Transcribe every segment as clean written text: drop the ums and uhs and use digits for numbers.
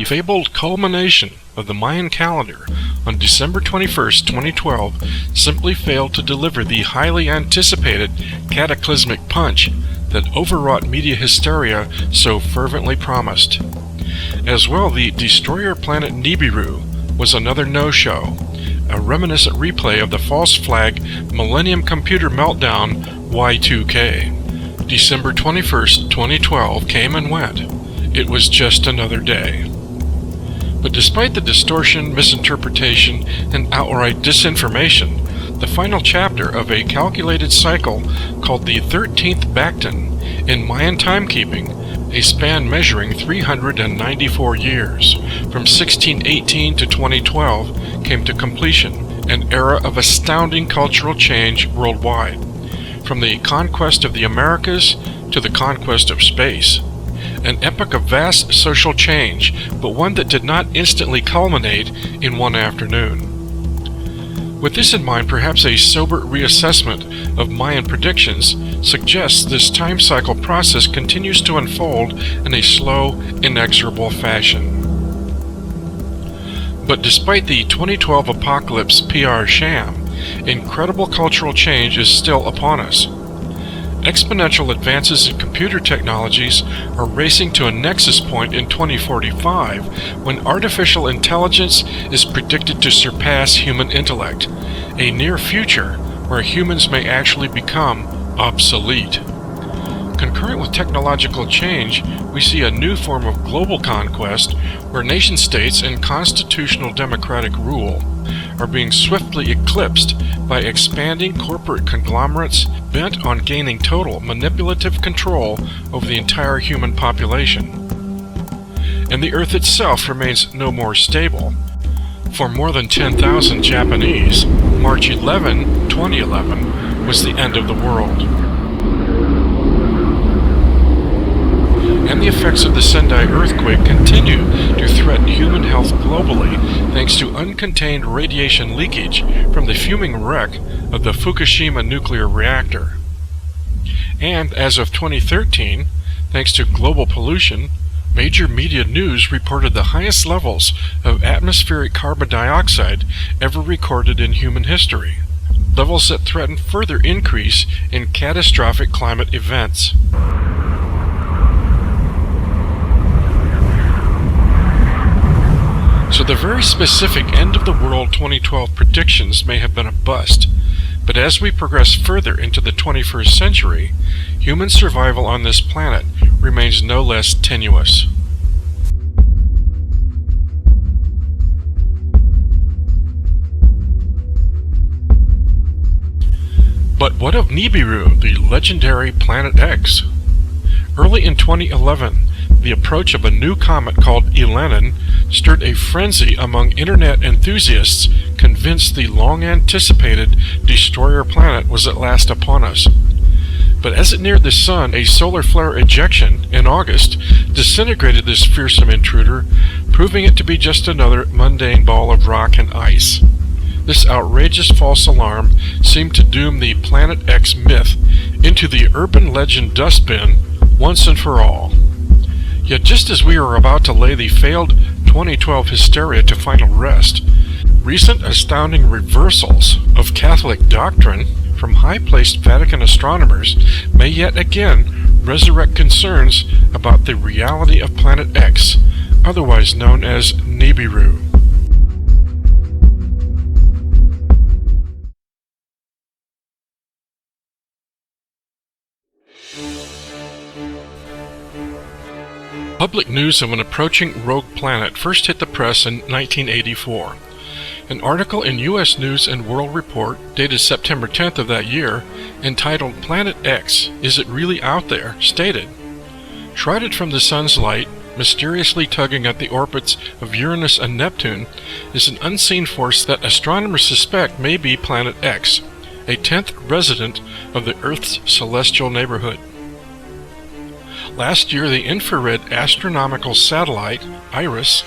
the fabled culmination of the Mayan calendar on December 21st, 2012 simply failed to deliver the highly anticipated cataclysmic punch that overwrought media hysteria so fervently promised. As well, the destroyer planet Nibiru was another no-show, a reminiscent replay of the false flag Millennium Computer Meltdown Y2K. December 21st, 2012 came and went. It was just another day. But despite the distortion, misinterpretation, and outright disinformation, the final chapter of a calculated cycle called the 13th Bacton in Mayan timekeeping, a span measuring 394 years, from 1618 to 2012, came to completion, an era of astounding cultural change worldwide, from the conquest of the Americas to the conquest of space. An epoch of vast social change, but one that did not instantly culminate in one afternoon. With this in mind, perhaps a sober reassessment of Mayan predictions suggests this time cycle process continues to unfold in a slow, inexorable fashion. But despite the 2012 apocalypse PR sham, incredible cultural change is still upon us. Exponential advances in computer technologies are racing to a nexus point in 2045 when artificial intelligence is predicted to surpass human intellect, a near future where humans may actually become obsolete. Concurrent with technological change, we see a new form of global conquest where nation-states and constitutional democratic rule are being swiftly eclipsed by expanding corporate conglomerates bent on gaining total manipulative control over the entire human population. And the Earth itself remains no more stable. For more than 10,000 Japanese, March 11, 2011 was the end of the world. And the effects of the Sendai earthquake continue to threaten human health globally thanks to uncontained radiation leakage from the fuming wreck of the Fukushima nuclear reactor. And as of 2013, thanks to global pollution, major media news reported the highest levels of atmospheric carbon dioxide ever recorded in human history, levels that threaten further increase in catastrophic climate events. So the very specific end-of-the-world 2012 predictions may have been a bust, but as we progress further into the 21st century, human survival on this planet remains no less tenuous. But what of Nibiru, the legendary Planet X? Early in 2011, the approach of a new comet called Elenin stirred a frenzy among internet enthusiasts convinced the long-anticipated destroyer planet was at last upon us. But as it neared the Sun, a solar flare ejection in August disintegrated this fearsome intruder, proving it to be just another mundane ball of rock and ice. This outrageous false alarm seemed to doom the Planet X myth into the urban legend dustbin once and for all. Yet just as we are about to lay the failed 2012 hysteria to final rest, recent astounding reversals of Catholic doctrine from high-placed Vatican astronomers may yet again resurrect concerns about the reality of Planet X, otherwise known as Nibiru. Public news of an approaching rogue planet first hit the press in 1984. An article in U.S. News and World Report, dated September 10th of that year, entitled Planet X, Is It Really Out There?, stated, "Shrouded from the sun's light, mysteriously tugging at the orbits of Uranus and Neptune, is an unseen force that astronomers suspect may be Planet X, a 10th resident of the Earth's celestial neighborhood. Last year, the infrared astronomical satellite, IRIS,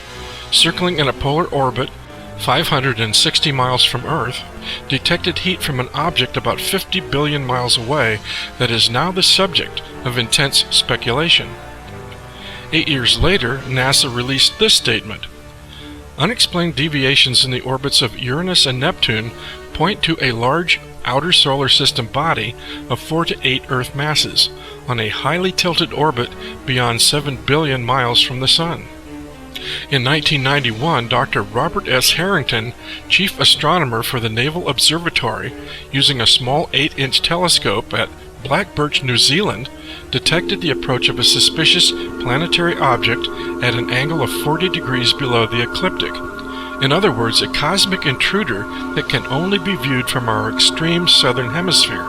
circling in a polar orbit 560 miles from Earth, detected heat from an object about 50 billion miles away that is now the subject of intense speculation. 8 years later, NASA released this statement: "Unexplained deviations in the orbits of Uranus and Neptune point to a large outer solar system body of 4 to 8 Earth masses on a highly tilted orbit beyond 7 billion miles from the Sun." In 1991, Dr. Robert S. Harrington, chief astronomer for the Naval Observatory, using a small 8-inch telescope at Blackbirch, New Zealand, detected the approach of a suspicious planetary object at an angle of 40 degrees below the ecliptic. In other words, a cosmic intruder that can only be viewed from our extreme southern hemisphere,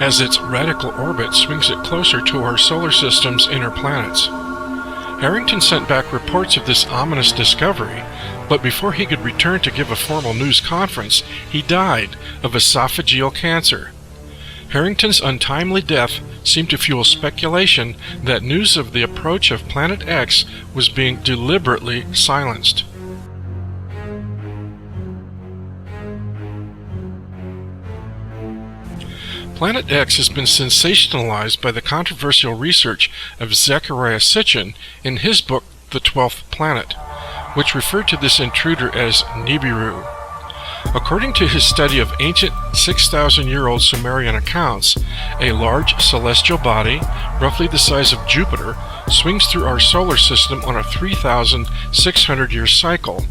as its radical orbit swings it closer to our solar system's inner planets. Harrington sent back reports of this ominous discovery, but before he could return to give a formal news conference, he died of esophageal cancer. Harrington's untimely death seemed to fuel speculation that news of the approach of Planet X was being deliberately silenced. Planet X has been sensationalized by the controversial research of Zecharia Sitchin in his book The 12th Planet, which referred to this intruder as Nibiru. According to his study of ancient 6,000-year-old Sumerian accounts, a large celestial body, roughly the size of Jupiter, swings through our solar system on a 3,600-year cycle,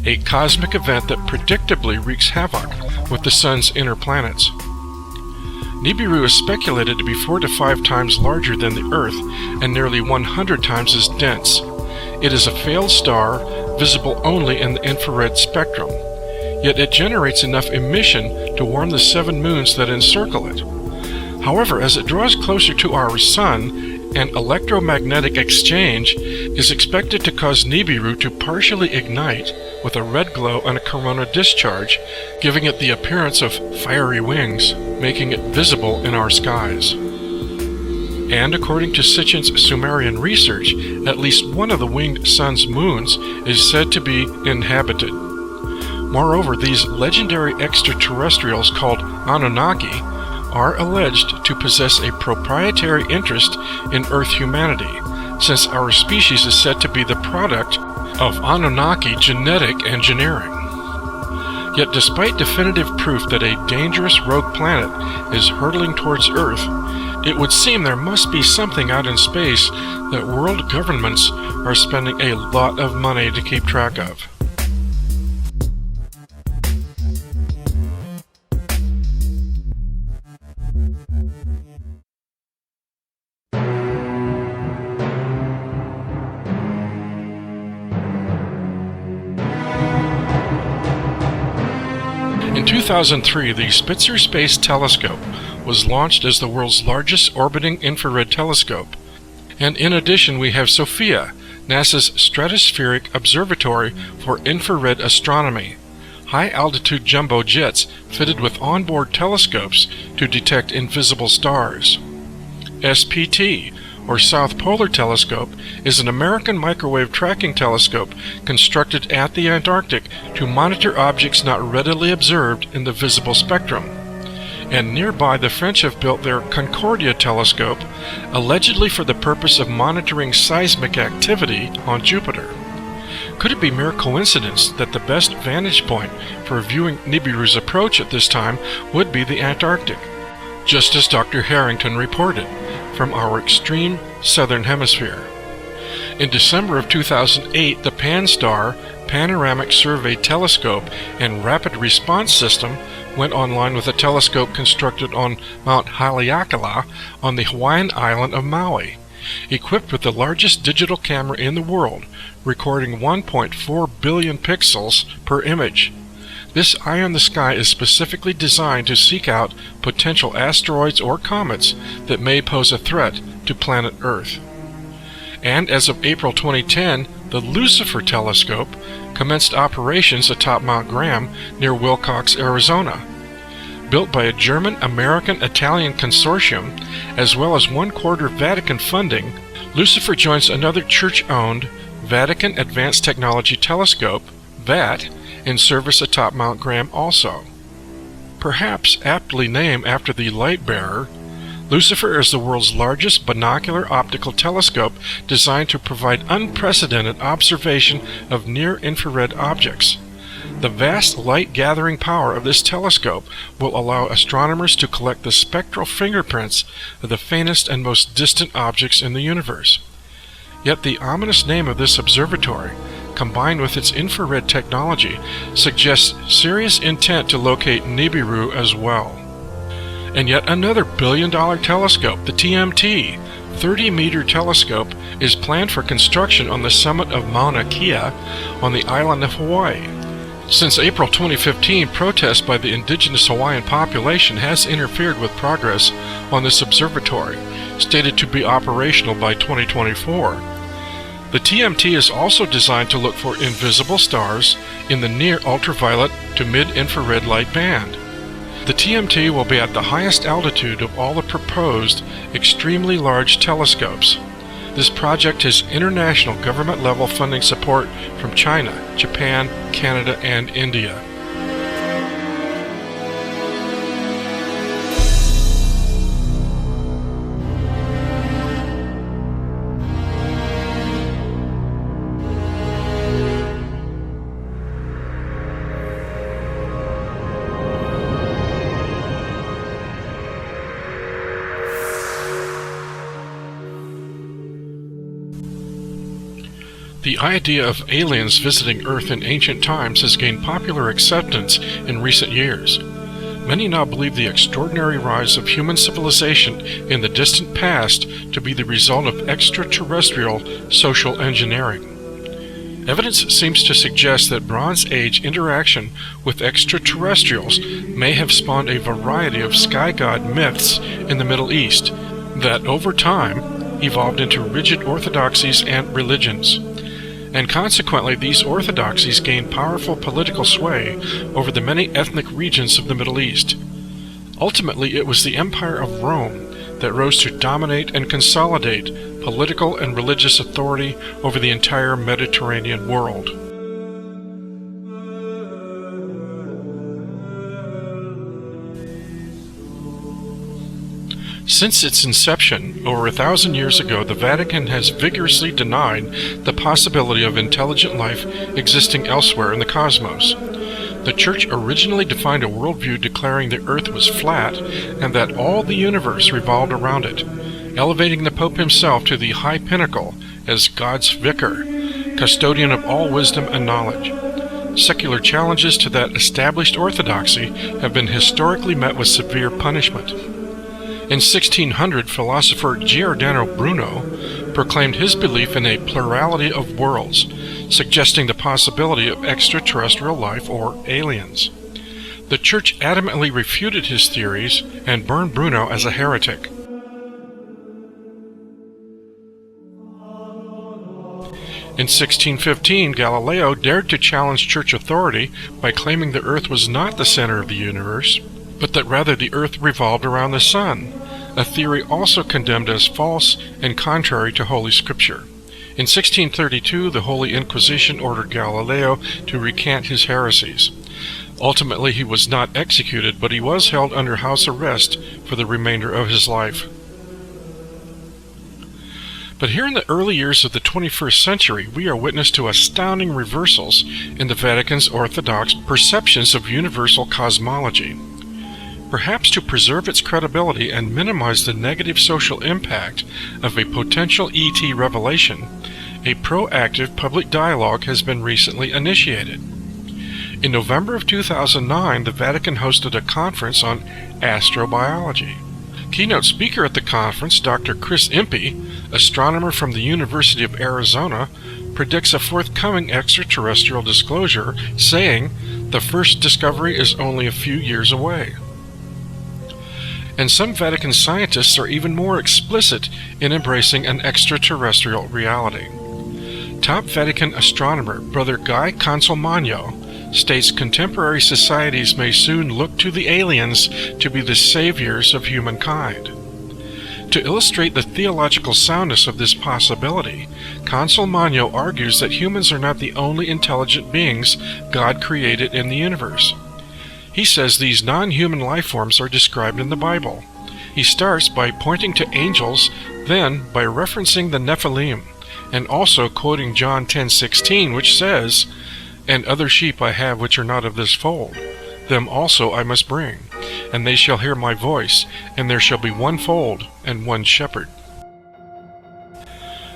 a cosmic event that predictably wreaks havoc with the Sun's inner planets. Nibiru is speculated to be 4 to 5 times larger than the Earth and nearly 100 times as dense. It is a failed star, visible only in the infrared spectrum, yet it generates enough emission to warm the 7 moons that encircle it. However, as it draws closer to our Sun, an electromagnetic exchange is expected to cause Nibiru to partially ignite with a red glow and a corona discharge, giving it the appearance of fiery wings, making it visible in our skies. And according to Sitchin's Sumerian research, at least one of the winged sun's moons is said to be inhabited. Moreover, these legendary extraterrestrials called Anunnaki are alleged to possess a proprietary interest in Earth humanity, since our species is said to be the product of Anunnaki genetic engineering. Yet despite definitive proof that a dangerous rogue planet is hurtling towards Earth, it would seem there must be something out in space that world governments are spending a lot of money to keep track of. In 2003, the Spitzer Space Telescope was launched as the world's largest orbiting infrared telescope. And in addition, we have SOFIA, NASA's Stratospheric Observatory for Infrared Astronomy, high-altitude jumbo jets fitted with onboard telescopes to detect invisible stars. SPT, or South Polar Telescope, is an American microwave tracking telescope constructed at the Antarctic to monitor objects not readily observed in the visible spectrum. And nearby, the French have built their Concordia telescope, allegedly for the purpose of monitoring seismic activity on Jupiter. Could it be mere coincidence that the best vantage point for viewing Nibiru's approach at this time would be the Antarctic, just as Dr. Harrington reported, from our extreme southern hemisphere? In December of 2008, the Pan-STARRS Panoramic Survey Telescope and Rapid Response System went online with a telescope constructed on Mount Haleakala on the Hawaiian island of Maui, equipped with the largest digital camera in the world, recording 1.4 billion pixels per image. This eye on the sky is specifically designed to seek out potential asteroids or comets that may pose a threat to planet Earth. And as of April 2010, the Lucifer telescope commenced operations atop Mount Graham near Wilcox, Arizona. Built by a German-American-Italian consortium, as well as 1/4 Vatican funding, Lucifer joins another church-owned Vatican Advanced Technology Telescope, VAT, in service atop Mount Graham also. Perhaps aptly named after the light bearer, Lucifer is the world's largest binocular optical telescope designed to provide unprecedented observation of near-infrared objects. The vast light-gathering power of this telescope will allow astronomers to collect the spectral fingerprints of the faintest and most distant objects in the universe. Yet the ominous name of this observatory, combined with its infrared technology, suggests serious intent to locate Nibiru as well. And yet another billion-dollar telescope, the TMT, 30-meter telescope, is planned for construction on the summit of Mauna Kea on the island of Hawaii. Since April 2015, protests by the indigenous Hawaiian population has interfered with progress on this observatory, stated to be operational by 2024. The TMT is also designed to look for invisible stars in the near ultraviolet to mid-infrared light band. The TMT will be at the highest altitude of all the proposed extremely large telescopes. This project has international government-level funding support from China, Japan, Canada, and India. The idea of aliens visiting Earth in ancient times has gained popular acceptance in recent years. Many now believe the extraordinary rise of human civilization in the distant past to be the result of extraterrestrial social engineering. Evidence seems to suggest that Bronze Age interaction with extraterrestrials may have spawned a variety of sky god myths in the Middle East that, over time, evolved into rigid orthodoxies and religions. And consequently, these orthodoxies gained powerful political sway over the many ethnic regions of the Middle East. Ultimately, it was the Empire of Rome that rose to dominate and consolidate political and religious authority over the entire Mediterranean world. Since its inception, over 1,000 years ago, the Vatican has vigorously denied the possibility of intelligent life existing elsewhere in the cosmos. The Church originally defined a worldview declaring the Earth was flat and that all the universe revolved around it, elevating the Pope himself to the high pinnacle as God's vicar, custodian of all wisdom and knowledge. Secular challenges to that established orthodoxy have been historically met with severe punishment. In 1600, philosopher Giordano Bruno proclaimed his belief in a plurality of worlds, suggesting the possibility of extraterrestrial life or aliens. The Church adamantly refuted his theories and burned Bruno as a heretic. In 1615, Galileo dared to challenge Church authority by claiming the Earth was not the center of the universe, but that rather the Earth revolved around the Sun, a theory also condemned as false and contrary to Holy Scripture. In 1632, the Holy Inquisition ordered Galileo to recant his heresies. Ultimately, he was not executed, but he was held under house arrest for the remainder of his life. But here in the early years of the 21st century, we are witness to astounding reversals in the Vatican's orthodox perceptions of universal cosmology. Perhaps to preserve its credibility and minimize the negative social impact of a potential ET revelation, a proactive public dialogue has been recently initiated. In November of 2009, the Vatican hosted a conference on astrobiology. Keynote speaker at the conference, Dr. Chris Impey, astronomer from the University of Arizona, predicts a forthcoming extraterrestrial disclosure, saying the first discovery is only a few years away. And some Vatican scientists are even more explicit in embracing an extraterrestrial reality. Top Vatican astronomer Brother Guy Consolmagno states contemporary societies may soon look to the aliens to be the saviors of humankind. To illustrate the theological soundness of this possibility, Consolmagno argues that humans are not the only intelligent beings God created in the universe. He says these non-human life forms are described in the Bible. He starts by pointing to angels, then by referencing the Nephilim, and also quoting John 10:16, which says, "And other sheep I have which are not of this fold. Them also I must bring, and they shall hear my voice, and there shall be one fold and one shepherd."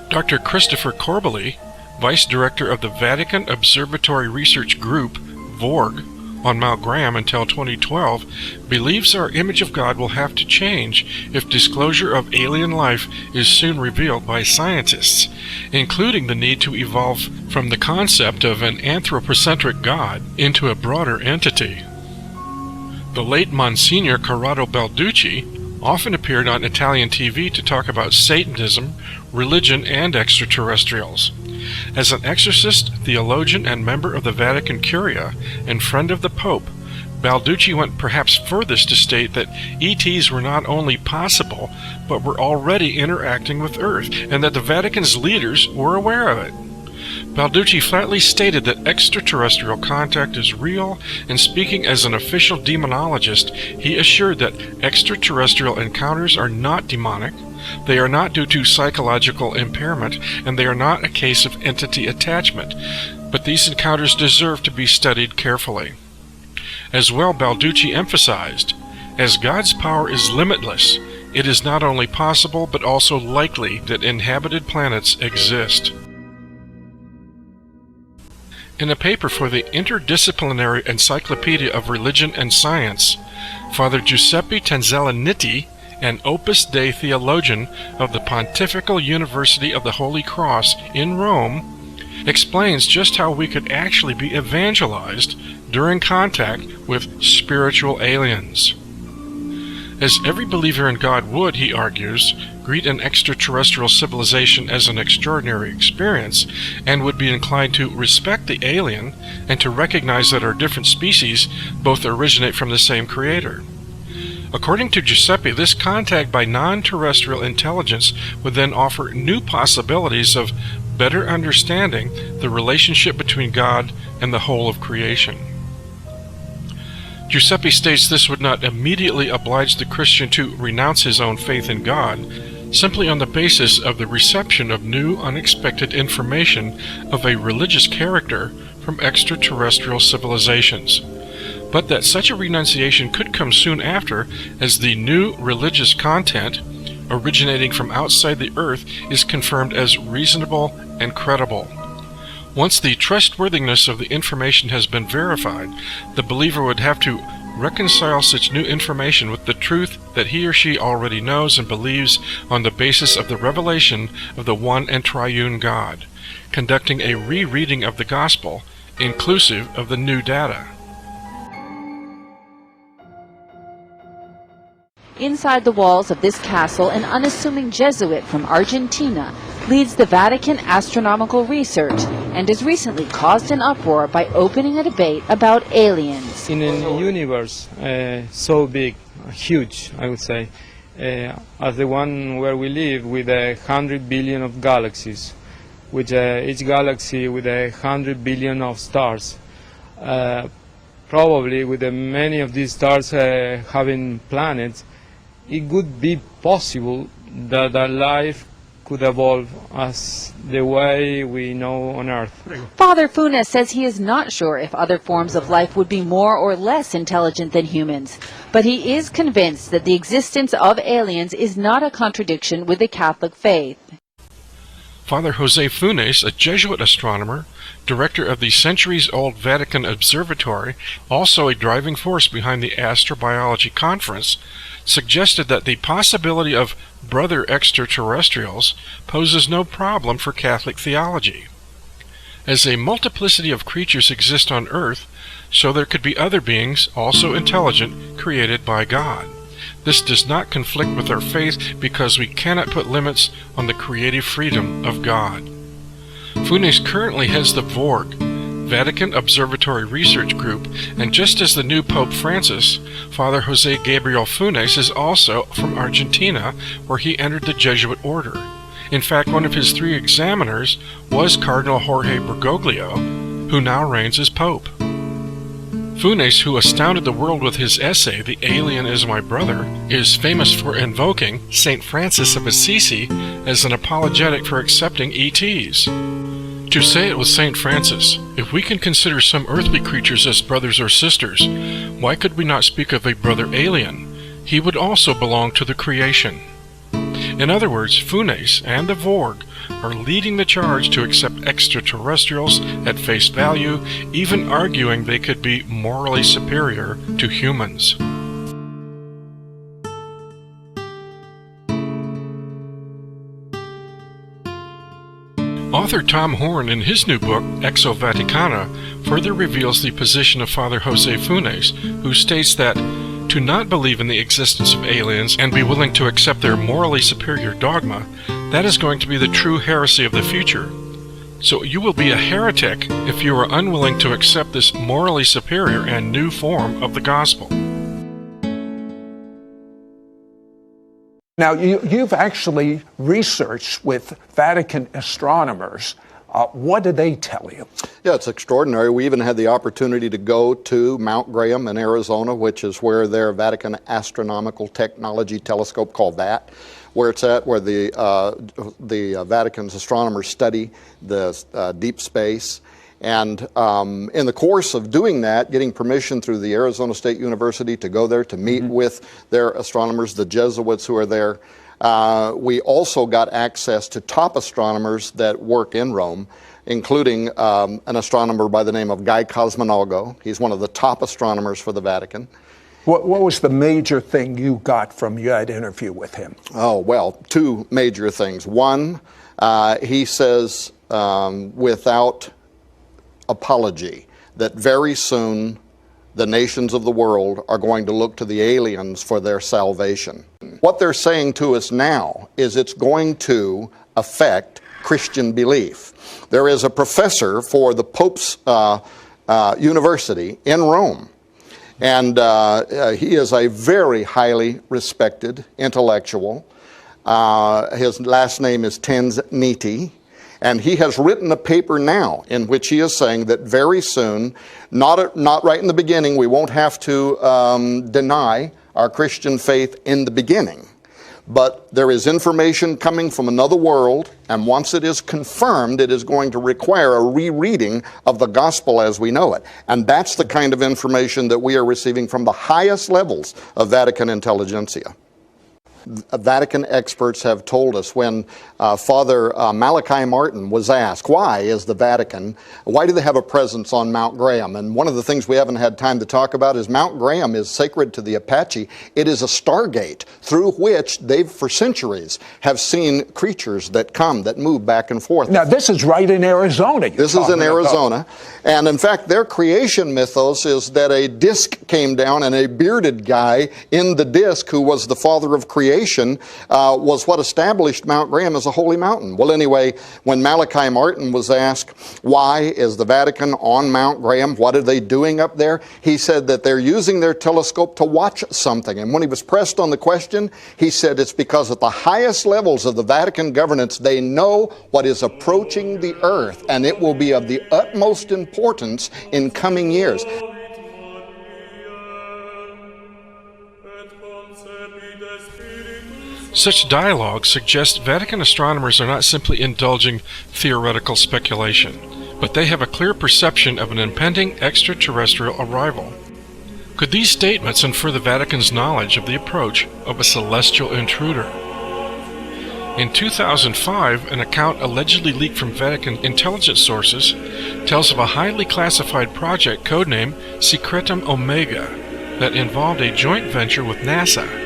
Dr. Christopher Corbally, Vice Director of the Vatican Observatory Research Group, VORG, on Mount Graham until 2012, believes our image of God will have to change if disclosure of alien life is soon revealed by scientists, including the need to evolve from the concept of an anthropocentric God into a broader entity. The late Monsignor Corrado Balducci often appeared on Italian TV to talk about Satanism, religion, and extraterrestrials. As an exorcist, theologian, and member of the Vatican Curia, and friend of the Pope, Balducci went perhaps furthest to state that ETs were not only possible, but were already interacting with Earth, and that the Vatican's leaders were aware of it. Balducci flatly stated that extraterrestrial contact is real, and speaking as an official demonologist, he assured that extraterrestrial encounters are not demonic, they are not due to psychological impairment, and they are not a case of entity attachment, but these encounters deserve to be studied carefully. As well, Balducci emphasized, as God's power is limitless, it is not only possible but also likely that inhabited planets exist. In a paper for the Interdisciplinary Encyclopedia of Religion and Science, Father Giuseppe Tanzella-Nitti, an Opus Dei theologian of the Pontifical University of the Holy Cross in Rome, explains just how we could actually be evangelized during contact with spiritual aliens. As every believer in God would, he argues, greet an extraterrestrial civilization as an extraordinary experience, and would be inclined to respect the alien and to recognize that our different species both originate from the same creator. According to Giuseppe, this contact by non-terrestrial intelligence would then offer new possibilities of better understanding the relationship between God and the whole of creation. Giuseppe states this would not immediately oblige the Christian to renounce his own faith in God, simply on the basis of the reception of new, unexpected information of a religious character from extraterrestrial civilizations, but that such a renunciation could come soon after, as the new religious content, originating from outside the earth, is confirmed as reasonable and credible. Once the trustworthiness of the information has been verified, the believer would have to reconcile such new information with the truth that he or she already knows and believes on the basis of the revelation of the one and triune God, conducting a rereading of the Gospel, inclusive of the new data. Inside the walls of this castle, an unassuming Jesuit from Argentina leads the Vatican astronomical research and has recently caused an uproar by opening a debate about aliens. In a universe so big, huge, I would say, as the one where we live, with 100 billion of galaxies, with each galaxy with 100 billion of stars, probably with many of these stars having planets, it would be possible that our life could evolve as the way we know on Earth. Father Funes says he is not sure if other forms of life would be more or less intelligent than humans, but he is convinced that the existence of aliens is not a contradiction with the Catholic faith. Father Jose Funes, a Jesuit astronomer, director of the centuries-old Vatican Observatory, also a driving force behind the Astrobiology Conference, suggested that the possibility of brother extraterrestrials poses no problem for Catholic theology. As a multiplicity of creatures exist on Earth, so there could be other beings, also intelligent, created by God. This does not conflict with our faith because we cannot put limits on the creative freedom of God. Funes currently heads the VORG, Vatican Observatory Research Group, and just as the new Pope Francis, Father Jose Gabriel Funes is also from Argentina, where he entered the Jesuit order. In fact, one of his 3 examiners was Cardinal Jorge Bergoglio, who now reigns as Pope. Funes, who astounded the world with his essay, The Alien is My Brother, is famous for invoking St. Francis of Assisi as an apologetic for accepting ETs. To say it with St. Francis, if we can consider some earthly creatures as brothers or sisters, why could we not speak of a brother alien? He would also belong to the creation. In other words, Funes and the Vorg are leading the charge to accept extraterrestrials at face value, even arguing they could be morally superior to humans. Author Tom Horn, in his new book, Exo Vaticana, further reveals the position of Father Jose Funes, who states that to not believe in the existence of aliens and be willing to accept their morally superior dogma, that is going to be the true heresy of the future. So you will be a heretic if you are unwilling to accept this morally superior and new form of the gospel. Now, you've actually researched with Vatican astronomers. What did they tell you? Yeah, it's extraordinary. We even had the opportunity to go to Mount Graham in Arizona, which is where their Vatican Astronomical Technology Telescope, called VAT, where it's at, where the Vatican's astronomers study the deep space. And in the course of doing that, getting permission through the Arizona State University to go there to meet with their astronomers, the Jesuits who are there, we also got access to top astronomers that work in Rome, including an astronomer by the name of Guy Cosmologos. He's one of the top astronomers for the Vatican. What was the major thing you got from that interview with him? Oh, well, two major things. One, he says without apology that very soon the nations of the world are going to look to the aliens for their salvation. What they're saying to us now is it's going to affect Christian belief. There is a professor for the Pope's university in Rome, and he is a very highly respected intellectual. His last name is Tenuous. And he has written a paper now in which he is saying that very soon, not right in the beginning, we won't have to deny our Christian faith in the beginning. But there is information coming from another world, and once it is confirmed, it is going to require a rereading of the gospel as we know it. And that's the kind of information that we are receiving from the highest levels of Vatican intelligentsia. Vatican experts have told us when Father Malachi Martin was asked, why do they have a presence on Mount Graham? And one of the things we haven't had time to talk about is Mount Graham is sacred to the Apache. It is a stargate through which they've for centuries have seen creatures that come, that move back and forth. Now, this is right in Arizona. This is in Arizona. And in fact, their creation mythos is that a disc came down and a bearded guy in the disc, who was the father of creation, was what established Mount Graham as a holy mountain. Well, anyway, when Malachi Martin was asked, why is the Vatican on Mount Graham? What are they doing up there? He said that they're using their telescope to watch something. And when he was pressed on the question, he said it's because at the highest levels of the Vatican governance, they know what is approaching the earth, and it will be of the utmost importance in coming years. Such dialogue suggests Vatican astronomers are not simply indulging theoretical speculation, but they have a clear perception of an impending extraterrestrial arrival. Could these statements infer the Vatican's knowledge of the approach of a celestial intruder? In 2005, an account allegedly leaked from Vatican intelligence sources tells of a highly classified project codenamed Secretum Omega that involved a joint venture with NASA.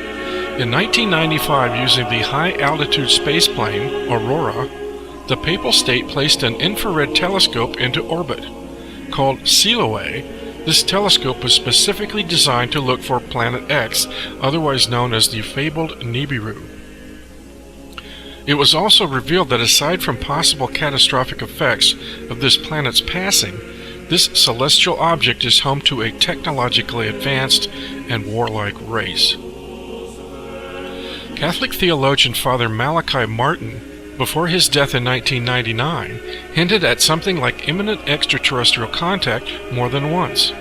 In 1995, using the high-altitude spaceplane, Aurora, the Papal State placed an infrared telescope into orbit. Called Siloe, this telescope was specifically designed to look for Planet X, otherwise known as the fabled Nibiru. It was also revealed that aside from possible catastrophic effects of this planet's passing, this celestial object is home to a technologically advanced and warlike race. Catholic theologian Father Malachi Martin, before his death in 1999, hinted at something like imminent extraterrestrial contact more than once.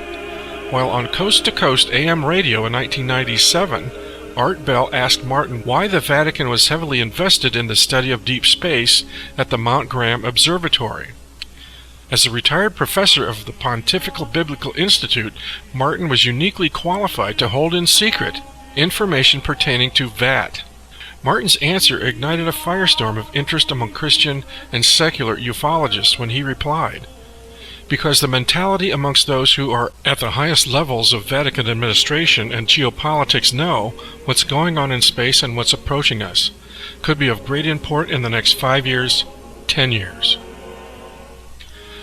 While on Coast to Coast AM radio in 1997, Art Bell asked Martin why the Vatican was heavily invested in the study of deep space at the Mount Graham Observatory. As a retired professor of the Pontifical Biblical Institute, Martin was uniquely qualified to hold in secret information pertaining to VAT. Martin's answer ignited a firestorm of interest among Christian and secular ufologists when he replied, "Because the mentality amongst those who are at the highest levels of Vatican administration and geopolitics know what's going on in space and what's approaching us. Could be of great import in the next 5 years, 10 years.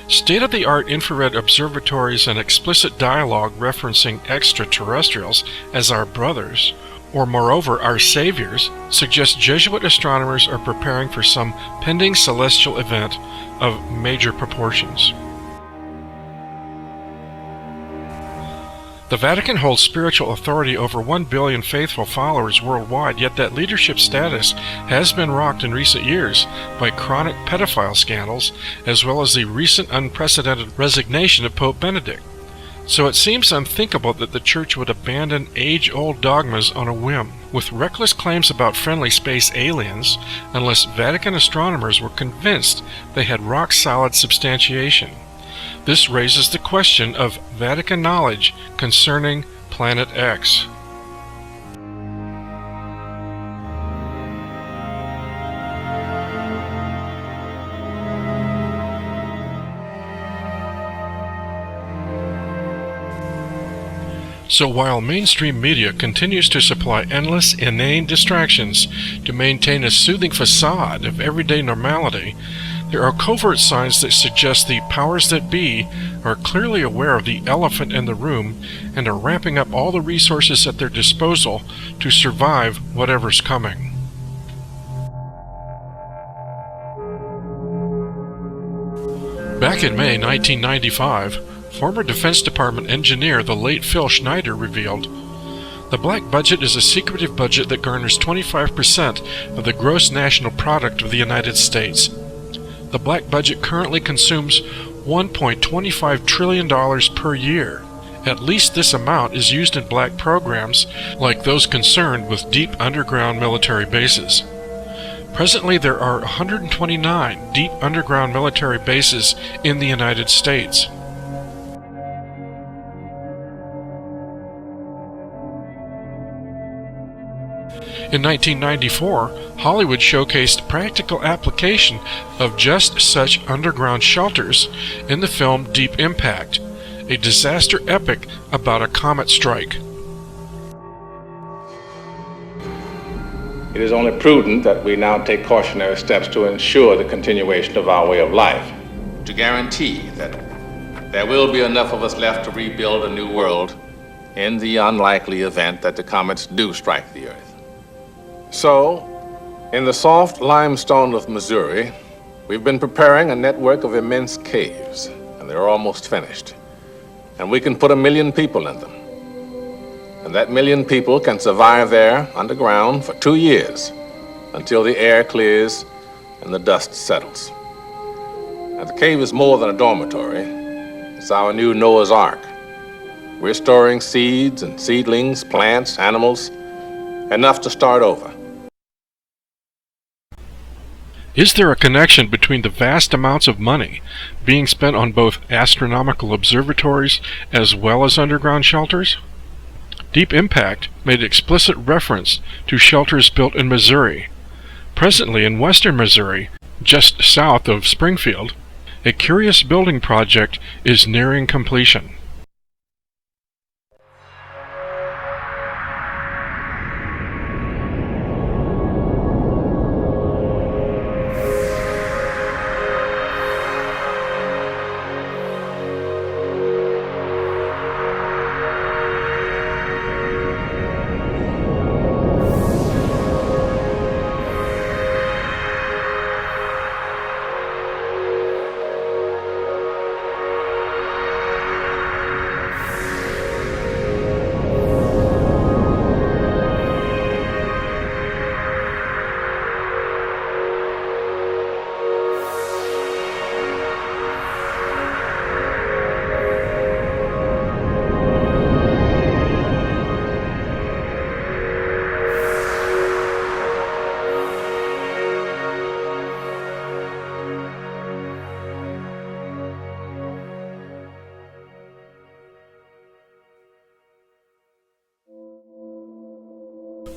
State-of-the-art infrared observatories and explicit dialogue referencing extraterrestrials as our brothers, or moreover our saviors, suggest Jesuit astronomers are preparing for some pending celestial event of major proportions." The Vatican holds spiritual authority over 1 billion faithful followers worldwide, yet that leadership status has been rocked in recent years by chronic pedophile scandals, as well as the recent unprecedented resignation of Pope Benedict. So it seems unthinkable that the Church would abandon age-old dogmas on a whim, with reckless claims about friendly space aliens, unless Vatican astronomers were convinced they had rock-solid substantiation. This raises the question of Vatican knowledge concerning Planet X. So while mainstream media continues to supply endless, inane distractions to maintain a soothing facade of everyday normality, there are covert signs that suggest the powers that be are clearly aware of the elephant in the room and are ramping up all the resources at their disposal to survive whatever's coming. Back in May 1995, former Defense Department engineer the late Phil Schneider revealed, "The black budget is a secretive budget that garners 25% of the gross national product of the United States. The black budget currently consumes $1.25 trillion per year. At least this amount is used in black programs like those concerned with deep underground military bases. Presently there are 129 deep underground military bases in the United States. In 1994, Hollywood showcased practical application of just such underground shelters in the film Deep Impact, a disaster epic about a comet strike. It is only prudent that we now take cautionary steps to ensure the continuation of our way of life, to guarantee that there will be enough of us left to rebuild a new world in the unlikely event that the comets do strike the Earth. So, in the soft limestone of Missouri, we've been preparing a network of immense caves, and they're almost finished. And we can put 1 million people in them. And that 1 million people can survive there underground for 2 years until the air clears and the dust settles. Now, the cave is more than a dormitory. It's our new Noah's Ark. We're storing seeds and seedlings, plants, animals, enough to start over. Is there a connection between the vast amounts of money being spent on both astronomical observatories as well as underground shelters? Deep Impact made explicit reference to shelters built in Missouri. Presently in western Missouri, just south of Springfield, a curious building project is nearing completion.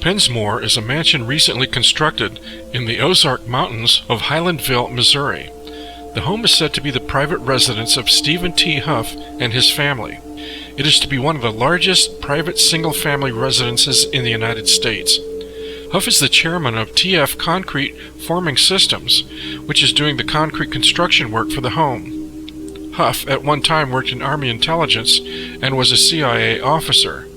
Pensmore is a mansion recently constructed in the Ozark Mountains of Highlandville, Missouri. The home is said to be the private residence of Stephen T. Huff and his family. It is to be one of the largest private single-family residences in the United States. Huff is the chairman of TF Concrete Forming Systems, which is doing the concrete construction work for the home. Huff at one time worked in Army intelligence and was a CIA officer.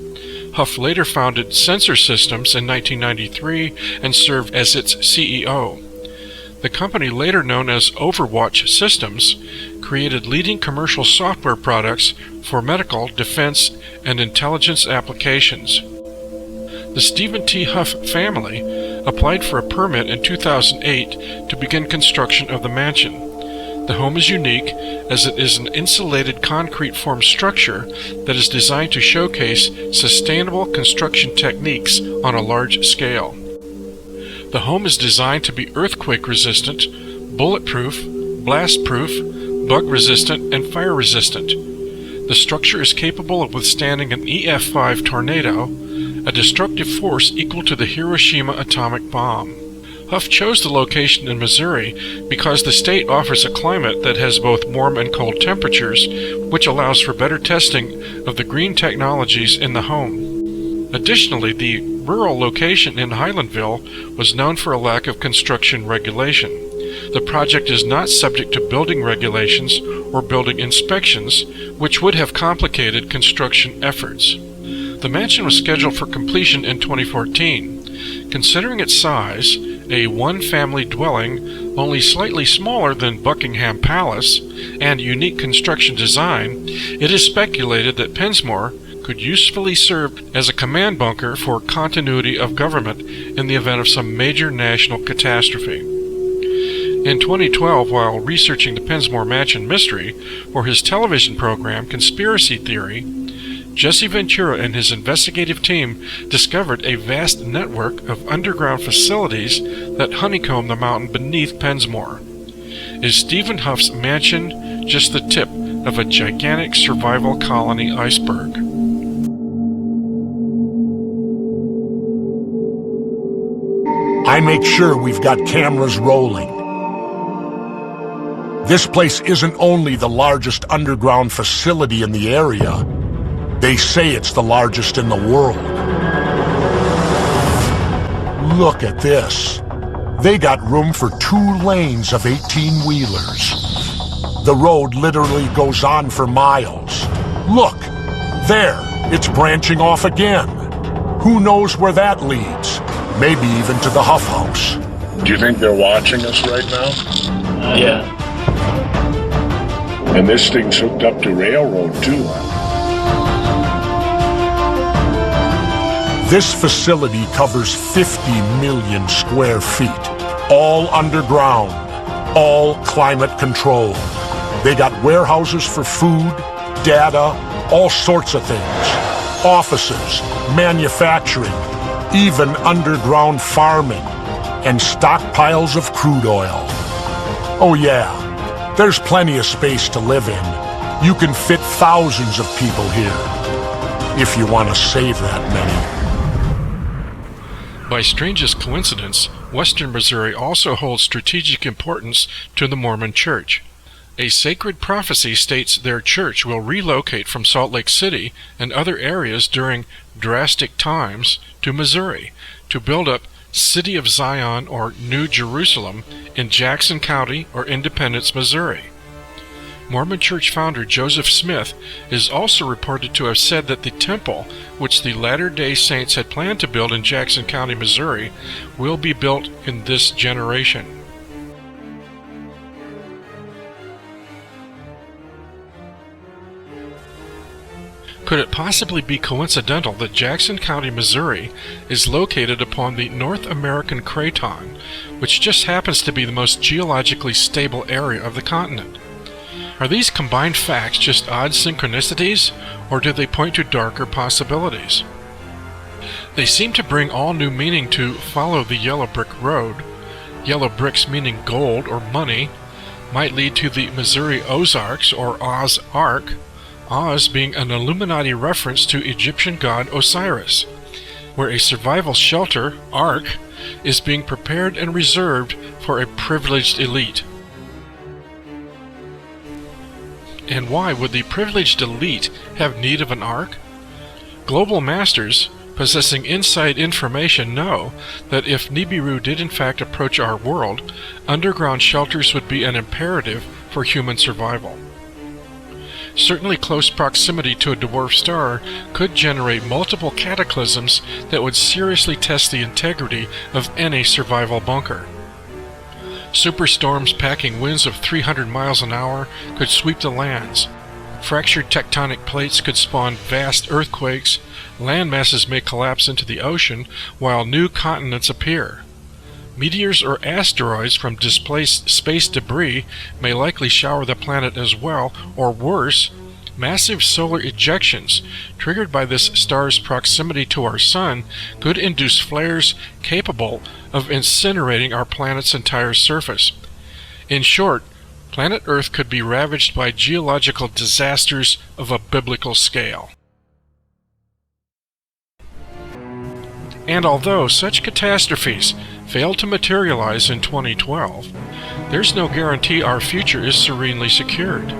Huff later founded Sensor Systems in 1993 and served as its CEO. The company, later known as Overwatch Systems, created leading commercial software products for medical, defense, and intelligence applications. The Stephen T. Huff family applied for a permit in 2008 to begin construction of the mansion. The home is unique as it is an insulated concrete form structure that is designed to showcase sustainable construction techniques on a large scale. The home is designed to be earthquake resistant, bulletproof, blast proof, bug resistant, and fire resistant. The structure is capable of withstanding an EF5 tornado, a destructive force equal to the Hiroshima atomic bomb. Huff chose the location in Missouri because the state offers a climate that has both warm and cold temperatures, which allows for better testing of the green technologies in the home. Additionally, the rural location in Highlandville was known for a lack of construction regulation. The project is not subject to building regulations or building inspections, which would have complicated construction efforts. The mansion was scheduled for completion in 2014. Considering its size, a one-family dwelling only slightly smaller than Buckingham Palace, and unique construction design, it is speculated that Pensmore could usefully serve as a command bunker for continuity of government in the event of some major national catastrophe. In 2012, while researching the Pensmore Mansion mystery for his television program Conspiracy Theory, Jesse Ventura and his investigative team discovered a vast network of underground facilities that honeycomb the mountain beneath Pensmore. Is Stephen Huff's mansion just the tip of a gigantic survival colony iceberg? I make sure we've got cameras rolling. This place isn't only the largest underground facility in the area, they say it's the largest in the world. Look at this. They got room for 2 lanes of 18-wheelers. The road literally goes on for miles. Look, there, it's branching off again. Who knows where that leads? Maybe even to the Huff House. Do you think they're watching us right now? Yeah. And this thing's hooked up to railroad, too. This facility covers 50 million square feet, all underground, all climate controlled. They got warehouses for food, data, all sorts of things. Offices, manufacturing, even underground farming, and stockpiles of crude oil. Oh yeah, there's plenty of space to live in. You can fit thousands of people here, if you want to save that many. By strangest coincidence, Western Missouri also holds strategic importance to the Mormon Church. A sacred prophecy states their church will relocate from Salt Lake City and other areas during drastic times to Missouri to build up City of Zion or New Jerusalem in Jackson County or Independence, Missouri. Mormon Church founder Joseph Smith is also reported to have said that the temple, which the Latter-day Saints had planned to build in Jackson County, Missouri, will be built in this generation. Could it possibly be coincidental that Jackson County, Missouri is located upon the North American Craton, which just happens to be the most geologically stable area of the continent? Are these combined facts just odd synchronicities, or do they point to darker possibilities? They seem to bring all new meaning to follow the yellow brick road. Yellow bricks meaning gold or money might lead to the Missouri Ozarks or Ozark, Oz being an Illuminati reference to Egyptian god Osiris. where a survival shelter, Ark, is being prepared and reserved for a privileged elite. And why would the privileged elite have need of an Ark? Global masters possessing inside information know that if Nibiru did in fact approach our world, underground shelters would be an imperative for human survival. Certainly close proximity to a dwarf star could generate multiple cataclysms that would seriously test the integrity of any survival bunker. Superstorms packing winds of 300 miles an hour could sweep the lands. Fractured tectonic plates could spawn vast earthquakes. Land masses may collapse into the ocean while new continents appear. Meteors or asteroids from displaced space debris may likely shower the planet as well, or worse, massive solar ejections triggered by this star's proximity to our Sun could induce flares capable of incinerating our planet's entire surface. In short, planet Earth could be ravaged by geological disasters of a biblical scale. And although such catastrophes failed to materialize in 2012, there's no guarantee our future is serenely secured.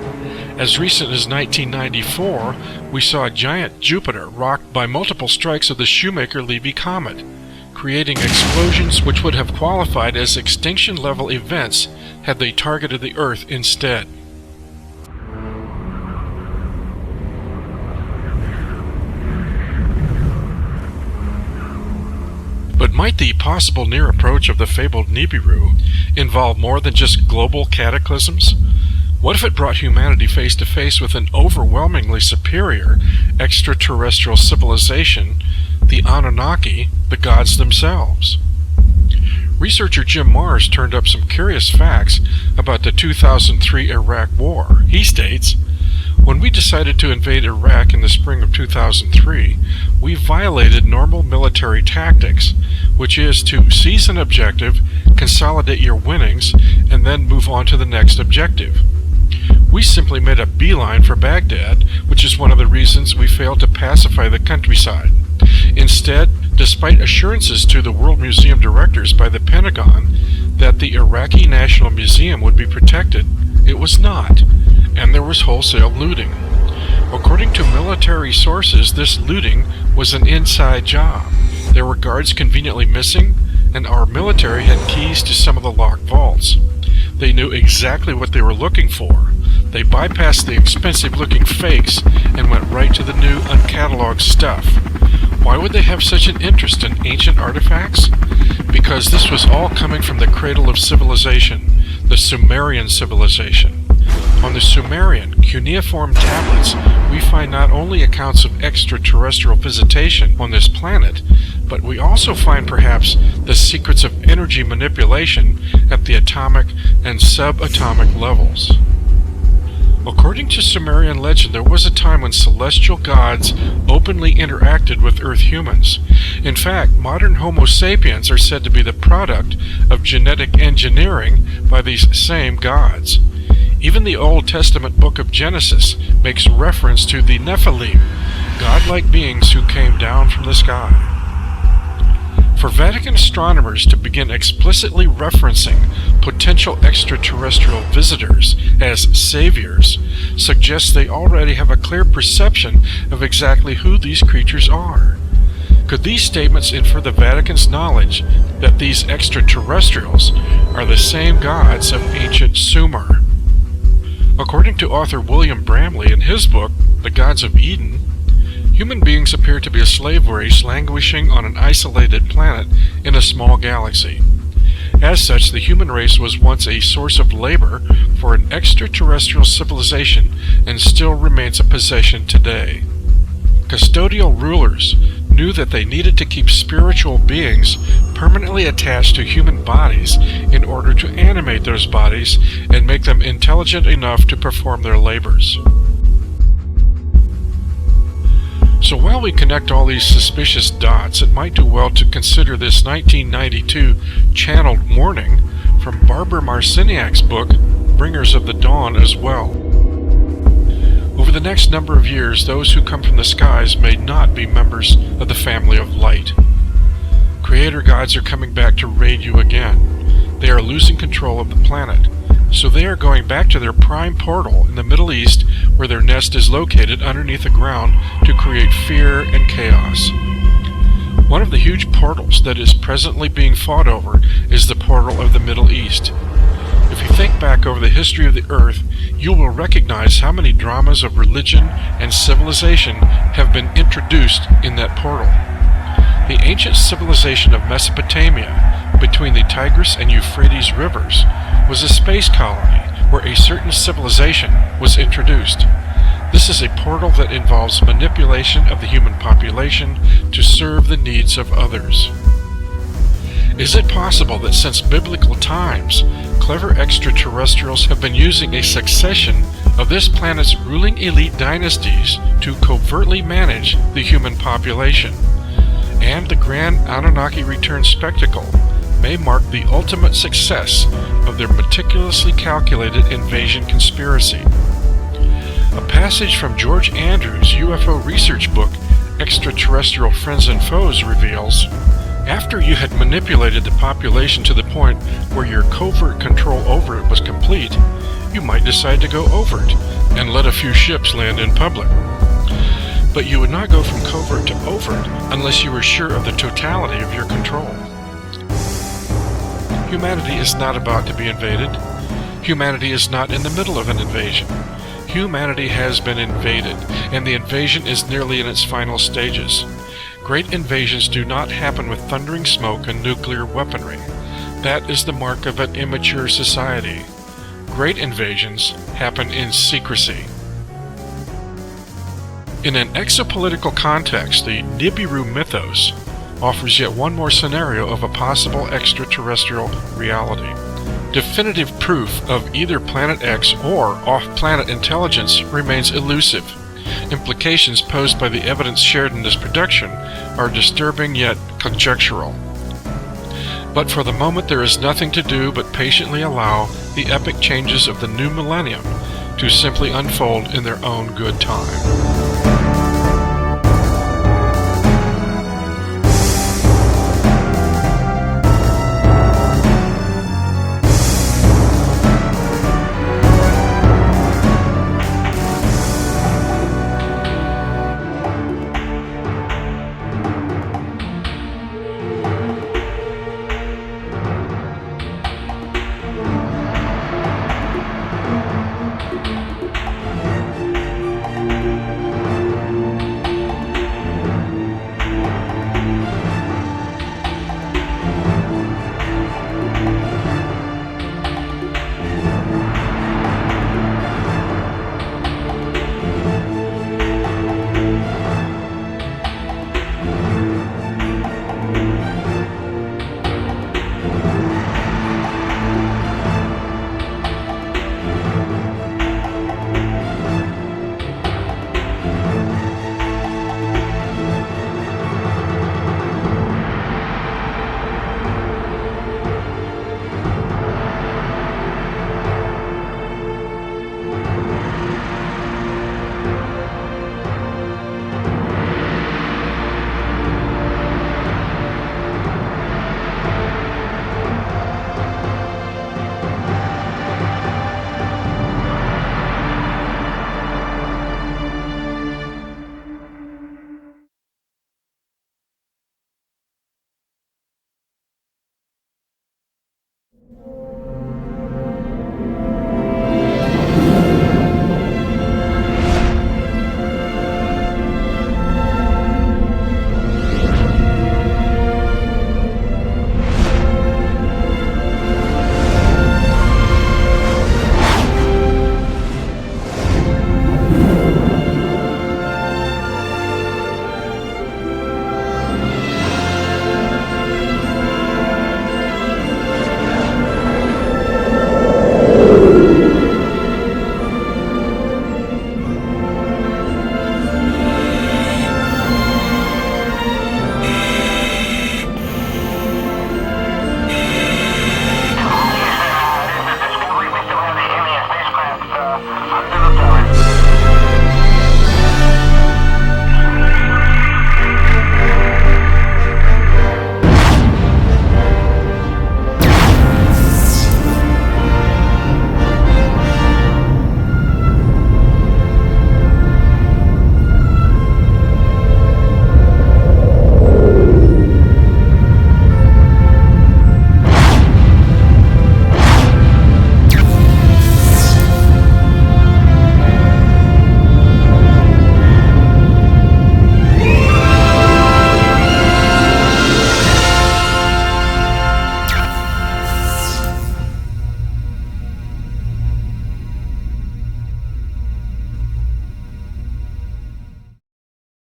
As recent as 1994, we saw a giant Jupiter rocked by multiple strikes of the Shoemaker-Levy comet, creating explosions which would have qualified as extinction-level events had they targeted the Earth instead. But might the possible near approach of the fabled Nibiru involve more than just global cataclysms? What if it brought humanity face to face with an overwhelmingly superior extraterrestrial civilization, the Anunnaki, the gods themselves? Researcher Jim Marrs turned up some curious facts about the 2003 Iraq War. He states, "When we decided to invade Iraq in the spring of 2003, we violated normal military tactics, which is to seize an objective, consolidate your winnings, and then move on to the next objective. We simply made a beeline for Baghdad, which is one of the reasons we failed to pacify the countryside. Instead, despite assurances to the World Museum directors by the Pentagon that the Iraqi National Museum would be protected, it was not, and there was wholesale looting. According to military sources, this looting was an inside job. There were guards conveniently missing, and our military had keys to some of the locked vaults. They knew exactly what they were looking for. They bypassed the expensive-looking fakes and went right to the new, uncatalogued stuff. Why would they have such an interest in ancient artifacts? Because this was all coming from the cradle of civilization, the Sumerian civilization. On the Sumerian, cuneiform tablets, we find not only accounts of extraterrestrial visitation on this planet, but we also find perhaps the secrets of energy manipulation at the atomic and subatomic levels. According to Sumerian legend, there was a time when celestial gods openly interacted with Earth humans. In fact, modern Homo sapiens are said to be the product of genetic engineering by these same gods. Even the Old Testament book of Genesis makes reference to the Nephilim, godlike beings who came down from the sky. For Vatican astronomers to begin explicitly referencing potential extraterrestrial visitors as saviors suggests they already have a clear perception of exactly who these creatures are. Could these statements infer the Vatican's knowledge that these extraterrestrials are the same gods of ancient Sumer? According to author William Bramley in his book, The Gods of Eden, human beings appear to be a slave race languishing on an isolated planet in a small galaxy. As such, the human race was once a source of labor for an extraterrestrial civilization and still remains a possession today. Custodial rulers knew that they needed to keep spiritual beings permanently attached to human bodies in order to animate those bodies and make them intelligent enough to perform their labors. So while we connect all these suspicious dots, it might do well to consider this 1992 channeled warning from Barbara Marciniak's book, Bringers of the Dawn, as well. Over the next number of years, those who come from the skies may not be members of the family of light. Creator gods are coming back to raid you again. They are losing control of the planet, so they are going back to their prime portal in the Middle East, where their nest is located underneath the ground, to create fear and chaos. One of the huge portals that is presently being fought over is the portal of the Middle East. If you think back over the history of the Earth, you will recognize how many dramas of religion and civilization have been introduced in that portal. The ancient civilization of Mesopotamia, between the Tigris and Euphrates rivers, was a space colony where a certain civilization was introduced. This is a portal that involves manipulation of the human population to serve the needs of others. Is it possible that since biblical times, clever extraterrestrials have been using a succession of this planet's ruling elite dynasties to covertly manage the human population? And the grand Anunnaki return spectacle may mark the ultimate success of their meticulously calculated invasion conspiracy. A passage from George Andrews' UFO research book, Extraterrestrial Friends and Foes, reveals, after you had manipulated the population to the point where your covert control over it was complete, you might decide to go overt and let a few ships land in public. But you would not go from covert to overt unless you were sure of the totality of your control. Humanity is not about to be invaded. Humanity is not in the middle of an invasion. Humanity has been invaded, and the invasion is nearly in its final stages. Great invasions do not happen with thundering smoke and nuclear weaponry. That is the mark of an immature society. Great invasions happen in secrecy. In an exopolitical context, the Nibiru mythos offers yet one more scenario of a possible extraterrestrial reality. Definitive proof of either Planet X or off-planet intelligence remains elusive. Implications posed by the evidence shared in this production are disturbing yet conjectural. But for the moment there is nothing to do but patiently allow the epic changes of the new millennium to simply unfold in their own good time.